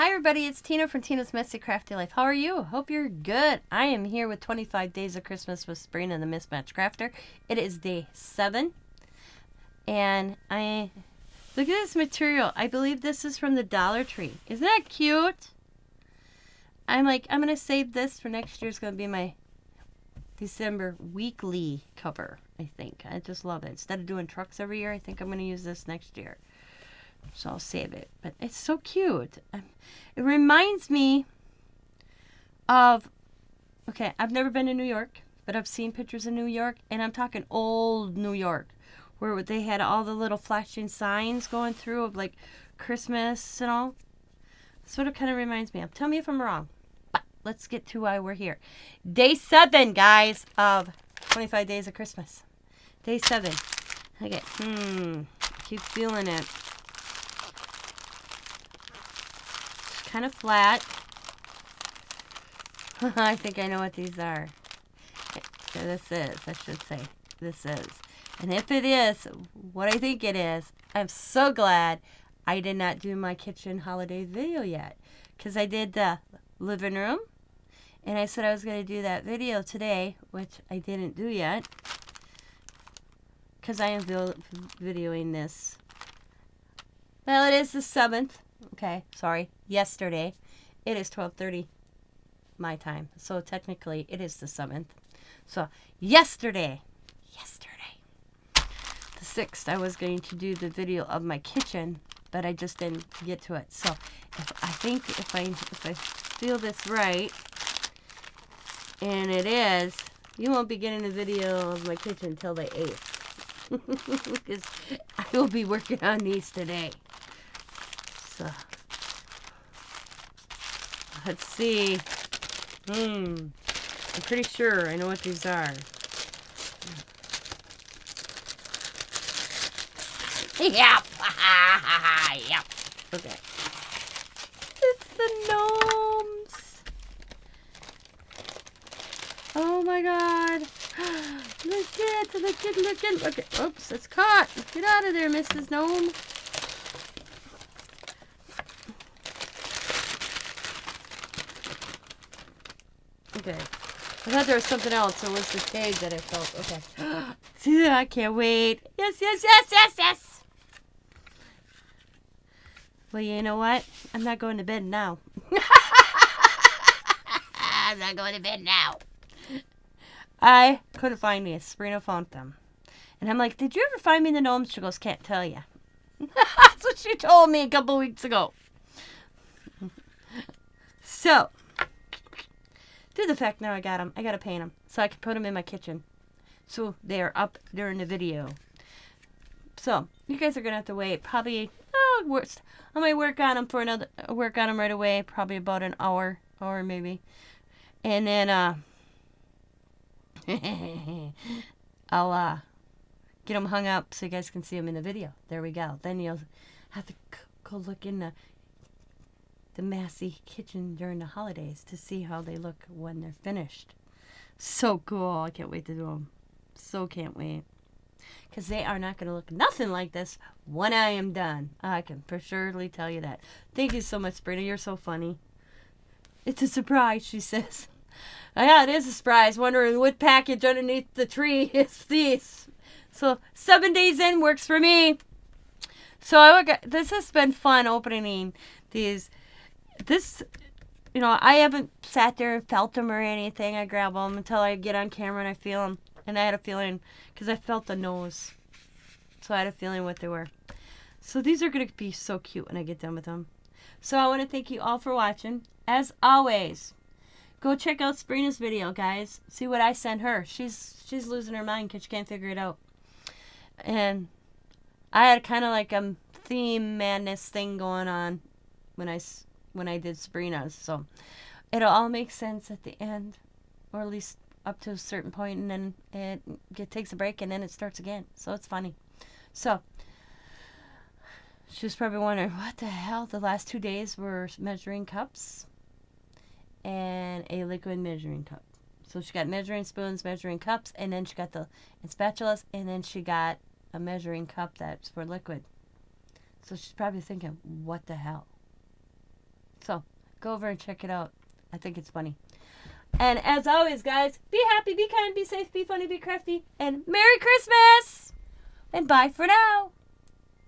Hi everybody, it's Tina from Tina's Messy Crafty Life. How are you? Hope you're good. I am here with 25 Days of Christmas with Sabrina and the Mismatch Crafter. It is day 7. And look at this material. I believe this is from the Dollar Tree. Isn't that cute? I'm going to save this for next year. It's going to be my December weekly cover, I think. I just love it. Instead of doing trucks every year, I think I'm going to use this next year. So I'll save it. But it's so cute. It reminds me of, okay, I've never been to New York, but I've seen pictures of New York, and I'm talking old New York, where they had all the little flashing signs going through of like Christmas and all. That's what it kind of reminds me of. Tell me if I'm wrong. But let's get to why we're here. Day 7, guys, of 25 Days of Christmas. Day 7. Okay. Keep feeling it. Kind of flat. I think I know what these are. So this is, I should say, this is. And if it is what I think it is, I'm so glad I did not do my kitchen holiday video yet. Because I did the living room. And I said I was going to do that video today, which I didn't do yet. Because I am videoing this. Well, it is the 7th. Okay, sorry. Yesterday. It is 12:30 my time. So technically it is the 7th. So yesterday, the 6th, I was going to do the video of my kitchen, but I just didn't get to it. So if I feel this right, and it is, you won't be getting a video of my kitchen until the 8th. Because I will be working on these today. So, let's see. I'm pretty sure I know what these are. Yep. Yep. Okay. It's the gnomes. Oh my god. Look it. Okay. Oops, it's caught. Get out of there, Mrs. Gnome. Okay. I thought there was something else. It was the tag that I felt. Okay. See, I can't wait. Yes. Well, you know what? I'm not going to bed now. I'm not going to bed now. I couldn't find these. Sabrina found them. And I'm like, did you ever find me the gnomes? She goes, can't tell you. That's what she told me a couple weeks ago. So, due to the fact now I got them, I got to paint them so I can put them in my kitchen. So they're up during the video. So you guys are gonna have to wait. Probably, I might work on them right away. Probably about an hour maybe, and then I'll get them hung up so you guys can see them in the video. There we go. Then you'll have to go look in the Massey kitchen during the holidays to see how they look when they're finished. So cool. I can't wait to do them. So can't wait. Because they are not going to look nothing like this when I am done. I can for surely tell you that. Thank you so much, Sabrina. You're so funny. It's a surprise, she says. Yeah, it is a surprise. Wondering what package underneath the tree is these. So 7 days in works for me. So this has been fun opening these. I haven't sat there and felt them or anything. I grab them until I get on camera and I feel them. And I had a feeling, because I felt the nose. So I had a feeling what they were. So these are going to be so cute when I get done with them. So I want to thank you all for watching. As always, go check out Sabrina's video, guys. See what I sent her. She's losing her mind because she can't figure it out. And I had kind of like a theme madness thing going on when I did Sabrina's. So it'll all make sense at the end, or at least up to a certain point, and then it takes a break and then it starts again. So it's funny. So she was probably wondering, what the hell? The last 2 days were measuring cups and a liquid measuring cup. So she got measuring spoons, measuring cups, and then she got the spatulas, and then she got a measuring cup that's for liquid. So she's probably thinking, what the hell? So go over and check it out. I think it's funny. And as always, guys, be happy, be kind, be safe, be funny, be crafty, and Merry Christmas! And bye for now.